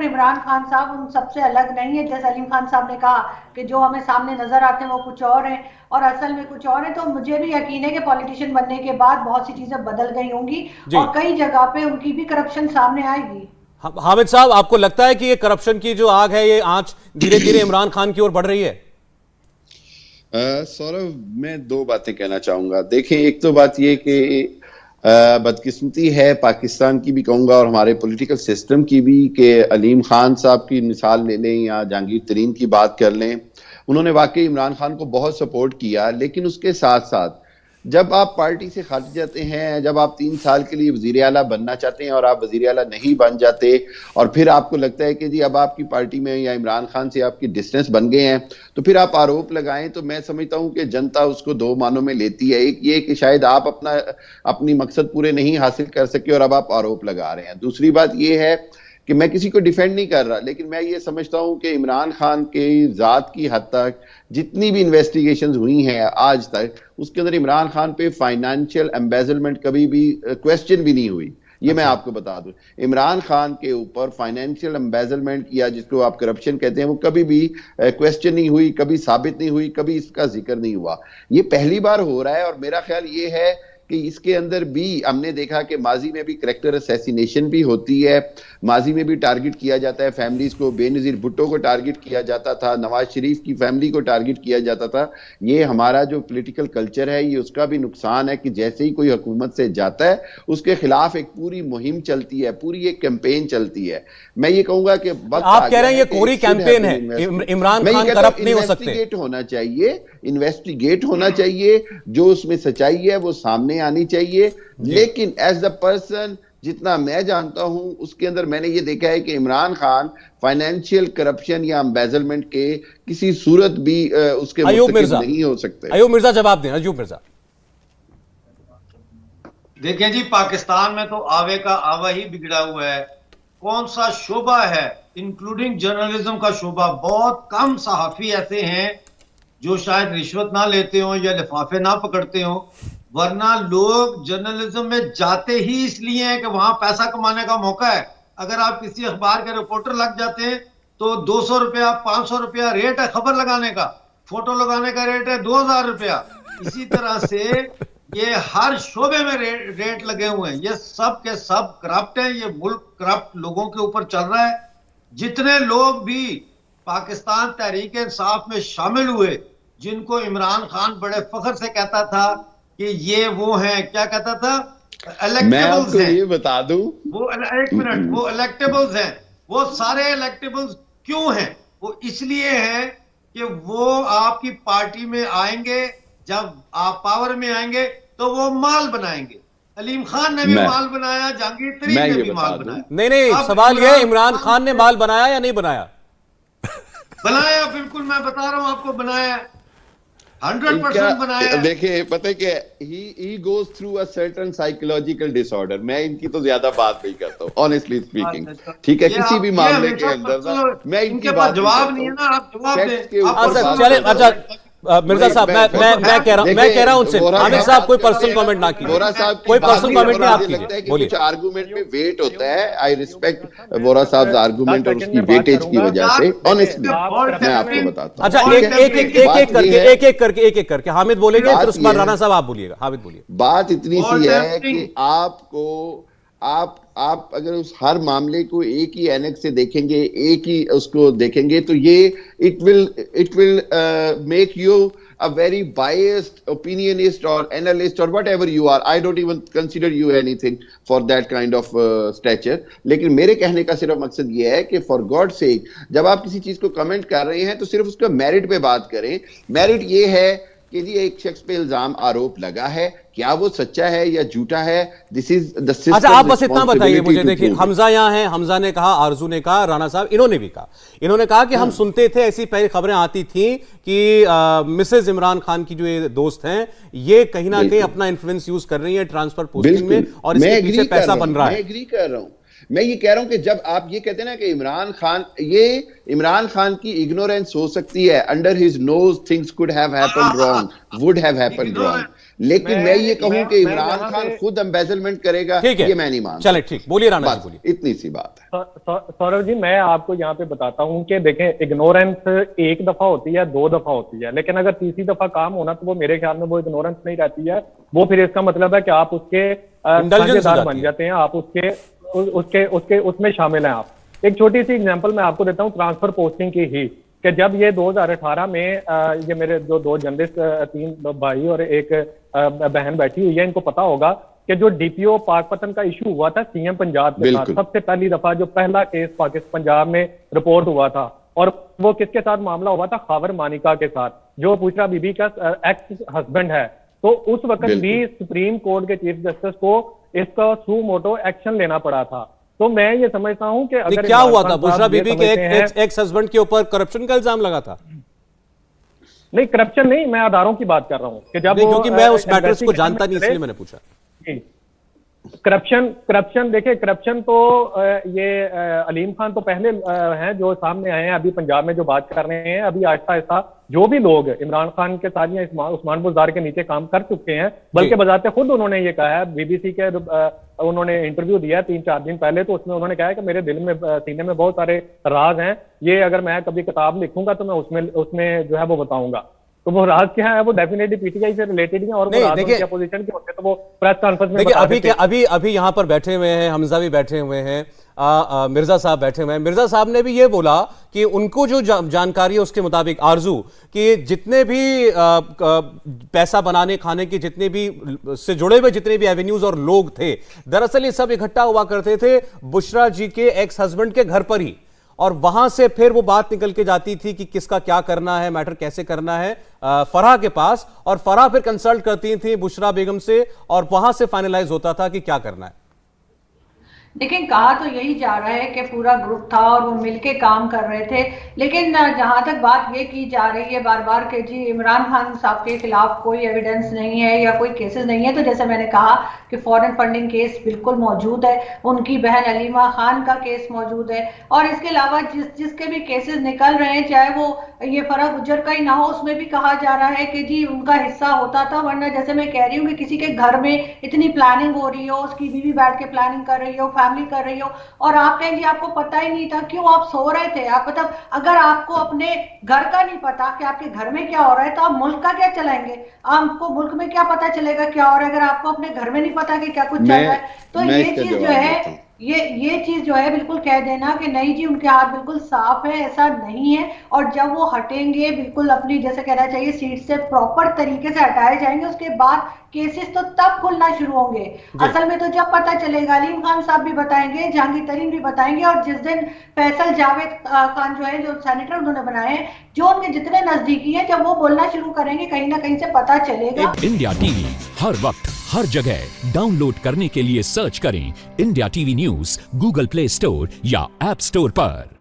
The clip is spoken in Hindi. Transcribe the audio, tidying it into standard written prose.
पर इमरान खान साहब उन सबसे अलग नहीं है। जैसे अलीम खान साहब ने कहा कि जो हमें सामने नजर आते हैं वो कुछ और हैं और असल में कुछ और है। तो मुझे भी यकीन है कि पॉलिटिशियन बनने के बाद बहुत सी चीजें बदल गई होंगी जी। और कई जगह पे उनकी भी करप्शन सामने आएगी। हामिद साहब, आपको लगता है कि ये करप्शन की जो आग है, ये आंच धीरे धीरे इमरान खान की ओर बढ़ रही है? सौरभ, मैं दो बातें कहना चाहूंगा। देखें, एक तो बात ये कि बदकिस्मती है पाकिस्तान की भी कहूंगा और हमारे पॉलिटिकल सिस्टम की भी कि अलीम खान साहब की मिसाल ले लें या जहांगीर तरीन की बात कर लें, उन्होंने वाकई इमरान खान को बहुत सपोर्ट किया। लेकिन उसके साथ साथ जब आप पार्टी से खारिज जाते हैं, जब आप 3 साल के लिए वजीर आला बनना चाहते हैं और आप वजीर आला नहीं बन जाते और फिर आपको लगता है कि जी अब आपकी पार्टी में या इमरान खान से आपकी डिस्टेंस बन गए हैं, तो फिर आप आरोप लगाएं, तो मैं समझता हूं कि जनता उसको दो मानों में लेती है। एक ये कि शायद आप अपनी मकसद पूरे नहीं हासिल कर सके और अब आप आरोप लगा रहे हैं। दूसरी बात ये है कि मैं किसी को डिफेंड नहीं कर रहा, लेकिन मैं ये समझता हूं कि इमरान खान के जात की हद तक जितनी भी इन्वेस्टिगेशंस हुई हैं आज तक, उसके अंदर इमरान खान पे फाइनेंशियल एम्बेजलमेंट कभी भी क्वेश्चन भी नहीं हुई। ये मैं आपको बता दूं, इमरान खान के ऊपर फाइनेंशियल एम्बेजलमेंट या जिसको आप करप्शन कहते हैं वो कभी भी क्वेश्चन नहीं हुई, कभी साबित नहीं हुई, कभी इसका जिक्र नहीं हुआ। ये पहली बार हो रहा है और मेरा ख्याल ये है कि इसके अंदर भी हमने देखा कि माजी में भी करैक्टर असैसिनेशन भी होती है, माजी में भी टारगेट किया जाता है फैमिलीज को। बेनजीर भुट्टो को टारगेट किया जाता था, नवाज शरीफ की फैमिली को टारगेट किया जाता था। ये हमारा जो पॉलिटिकल कल्चर है, ये उसका भी नुकसान है कि जैसे ही कोई हुकूमत से जाता है उसके खिलाफ एक पूरी मुहिम चलती है, पूरी एक कैंपेन चलती है। मैं ये कहूंगा कि आप कह रहे हैं ये कोरी कैंपेन है, इमरान खान करप्ट नहीं हो सकते। इन्वेस्टिगेट होना चाहिए, इन्वेस्टिगेट होना चाहिए, जो उसमें सच्चाई है वो सामने आनी चाहिए। लेकिन एज द पर्सन जितना मैं जानता हूं, उसके अंदर मैंने ये देखा है कि इमरान खान फाइनेंशियल करप्शन या एम्बेजलमेंट के किसी सूरत भी उसके मुर्तकिब नहीं हो सकते। अयूब मिर्जा जवाब दें। अयूब मिर्जा, देखें जी, पाकिस्तान में तो आवे का आवा ही बिगड़ा हुआ है। कौन सा शोबा है, इंक्लूडिंग जर्नलिज्म का शोबा, बहुत कम सहाफी ऐसे हैं जो शायद रिश्वत ना लेते हो या लिफाफे ना पकड़ते हो, वरना लोग जर्नलिज्म में जाते ही इसलिए हैं कि वहां पैसा कमाने का मौका है। अगर आप किसी अखबार के रिपोर्टर लग जाते हैं तो 200 रुपया 500 रुपया रेट है खबर लगाने का, फोटो लगाने का रेट है 2000 रुपया। इसी तरह से ये हर शोबे में रेट लगे हुए हैं। ये सब के सब करप्ट हैं, ये मुल्क करप्ट लोगों के ऊपर चल रहा है। जितने लोग भी पाकिस्तान तहरीक इंसाफ में शामिल हुए, जिनको इमरान खान बड़े फख्र से कहता था कि ये वो हैं, क्या कहता था, इलेक्टेबल्स हैं, ये बता दूं, वो एक मिनट, वो इलेक्टेबल्स हैं। वो सारे इलेक्टेबल्स क्यों हैं? वो इसलिए हैं कि वो आपकी पार्टी में आएंगे, जब आप पावर में आएंगे तो वो माल बनाएंगे। अलीम खान ने भी माल बनाया, जहांगीर तरीन ने भी माल बनाया। नहीं, सवाल यह है इमरान खान ने माल बनाया या नहीं बनाया? बनाया, बिल्कुल मैं बता रहा हूं आपको, बनाया, 100% बनाया। देखिए, पता है कि he goes through a certain psychological disorder। मैं इनकी तो ज्यादा बात नहीं करता हूँ, honestly speaking। ठीक है, किसी भी मामले के अंदर मैं इनकी बात जवाब नहीं है ना, आप जवाब दें। चले, अच्छा मिर्जा साहब, मैं कह रहा हूं उनसे, हामिद साहब कोई पर्सनल कमेंट ना कीजिए, कोई पर्सनल कमेंट नहीं आप कीजिए, बोलिए। कुछ आर्गुमेंट में वेट होता है, आई रिस्पेक्ट वोरा साहब आर्गुमेंट और उसकी वेटेज की वजह से, ऑनेस्टली मैं आपको बताता हूं। अच्छा, एक एक करके हामिद बोलेंगे, फिर उस्मान राणा साहब आप बोलिएगा। हामिद बोलिए। बात इतनी सी है कि आपको आप अगर उस हर मामले को एक ही एनेक्स से देखेंगे, एक ही उसको देखेंगे, तो ये it will make you a very biased opinionist or analyst or whatever you are. I don't even consider you anything for that kind of stature. लेकिन मेरे कहने का सिर्फ मकसद ये है कि for God's sake, जब आप किसी चीज को कमेंट कर रहे हैं तो सिर्फ उसका मेरिट पे बात करें। मेरिट ये है कि जी एक शख्स पे इल्जाम आरोप लगा है, क्या वो सच्चा है या झूठा है, दिस इज द सिस्टम। अच्छा, आप बस इतना बताइए मुझे। देखिए, हमजा यहाँ हैं, हमजा ने कहा, आरजू ने कहा, राणा साहब इन्होंने भी कहा। इन्होंने कहा कि हम सुनते थे, ऐसी पहले खबरें आती थी कि मिसेज इमरान खान की जो ये दोस्त हैं, ये कहीं ना कहीं अपना इन्फ्लुएंस यूज कर रही है ट्रांसफर पोस्टिंग में और इसके पीछे पैसा बन रहा है। मैं एग्री कर रहा हूं। मैं ये कह रहा हूं कि जब आप ये कहते हैं ना कि इमरान खान की इग्नोरेंस हो सकती है, under his nose things could have happened wrong, would have happened wrong. लेकिन मैं ये कहूं कि इमरान यहाँ खान पे- खुद एम्बेजलमेंट करेगा, ठीक है, ये मैं नहीं मानता। चले ठीक, बोलिए राणा जी, बस बोलिए। इतनी सी बात है। सौरभ जी, मैं आपको यहाँ पे बताता हूँ कि देखें, इग्नोरेंस एक दफा होती है, दो दफा होती है, लेकिन अगर तीसरी दफा काम होना तो वो मेरे ख्याल में वो इग्नोरेंस नहीं रहती है। वो फिर इसका मतलब है कि आप उसके साझेदार बन जाते हैं, आप उसके उसमें शामिल हैं। आप एक छोटी सी एग्जांपल मैं आपको देता हूँ ट्रांसफर पोस्टिंग की ही, कि जब ये 2018 में ये मेरे जो दो जर्नलिस्ट, 3 भाई और एक बहन बैठी हुई है, इनको पता होगा कि जो डीपीओ पाकपतन का इशू हुआ था सीएम पंजाब के साथ, सबसे पहली दफा जो पहला केस पाकिस्तान पंजाब में रिपोर्ट हुआ था, और वो किसके साथ मामला हुआ था? खावर मानिका के साथ, जो बुशरा बीबी का एक्स हस्बैंड है। तो उस वक्त भी सुप्रीम कोर्ट के चीफ जस्टिस को इसका सू मोटो एक्शन लेना पड़ा था। तो मैं ये समझता हूं कि अगर क्या हुआ था? बुशरा बीबी के एक्स हस्बैंड के ऊपर करप्शन का इल्जाम लगा था? नहीं, करप्शन नहीं, मैं आधारों की बात कर रहा हूं कि जब क्योंकि मैं उस मैटर्स को जानता नहीं, इसलिए मैंने पूछा। करप्शन देखिए, करप्शन तो ये अलीम खान तो पहले हैं जो सामने आए हैं, अभी पंजाब में जो बात कर रहे हैं, अभी आहिस्ता आहिस्ता जो भी लोग इमरान खान के साथ या उस्मान बुज़दार के नीचे काम कर चुके हैं, बल्कि बजाते खुद उन्होंने ये कहा है, बीबीसी के उन्होंने इंटरव्यू दिया 3-4 दिन पहले, तो उसमें उन्होंने कहा है कि मेरे दिल में, सीने में बहुत सारे राज हैं, ये अगर मैं कभी किताब लिखूंगा तो मैं उसमें जो है वो बताऊंगा। तो वो राज क्या है? वो डेफिनेटली पीटीआई से रिलेटेड है, और वो राज उनकी अपोजिशन के होते तो वो प्रेस कॉन्फ्रेंस में देखिए अभी यहाँ पर बैठे हुए हैं, हमजा भी बैठे हुए हैं, मिर्जा साहब बैठे हुए हैं। मिर्जा साहब ने भी ये बोला कि उनको जो जानकारी है उसके मुताबिक आरजू कि जितने भी पैसा बनाने खाने के जितने भी से जुड़े हुए जितने भी एवेन्यूज और लोग थे, दरअसल ये सब इकट्ठा हुआ करते थे बुशरा जी के एक्स हस्बैंड के घर पर ही, और वहां से फिर वो बात निकल के जाती थी कि किसका क्या करना है, मैटर कैसे करना है, फराह के पास, और फराह फिर कंसल्ट करती थी बुशरा बेगम से, और वहां से फाइनलाइज होता था कि क्या करना है। लेकिन कहा तो यही जा रहा है कि पूरा ग्रुप था और वो मिलके काम कर रहे थे, लेकिन जहां तक बात ये की जा रही है बार बार कि जी इमरान खान साहब के खिलाफ कोई एविडेंस नहीं है या कोई केसेस नहीं है, तो जैसे मैंने कहा कि फॉरेन फंडिंग केस बिल्कुल मौजूद है, उनकी बहन अलीमा खान का केस मौजूद है, और इसके अलावा जिसके भी केसेस निकल रहे हैं, चाहे वो ये फराह गुज्जर का ही ना हो, उसमें भी कहा जा रहा है कि जी उनका हिस्सा होता था। वरना जैसे मैं कह रही हूँ कि किसी के घर में इतनी प्लानिंग हो रही हो, उसकी बीवी बैठ के प्लानिंग कर रही हो, फैमिली कर रही हो, और आप कहें जी आपको पता ही नहीं था, क्यों? आप सो रहे थे। आप मतलब अगर आपको अपने घर का नहीं पता कि आपके घर में क्या हो रहा है, तो आप मुल्क का क्या चलाएंगे? आपको मुल्क में क्या पता चलेगा क्या हो रहा है, अगर आपको अपने घर में नहीं पता कि क्या कुछ चल रहा है? तो ये चीज जो है, ये चीज जो है बिल्कुल कह देना कि नहीं जी उनके हाथ बिल्कुल साफ है, ऐसा नहीं है। और जब वो हटेंगे बिल्कुल अपनी, जैसे कहना चाहिए, सीट से प्रॉपर तरीके से हटाए जाएंगे, उसके बाद केसेस तो तब खुलना शुरू होंगे। असल में तो जब पता चलेगा, अलीम खान साहब भी बताएंगे, जहांगीर तरीन भी बताएंगे, और जिस दिन फैसल जावेद खान जो है, जो सेनेटर उन्होंने बनाए हैं, जो उनके जितने नजदीकी हैं, जब वो बोलना शुरू करेंगे, कहीं ना कहीं से पता चलेगा। इंडिया टीवी हर वक्त हर जगह डाउनलोड करने के लिए सर्च करें India TV news Google play store या ऐप स्टोर पर।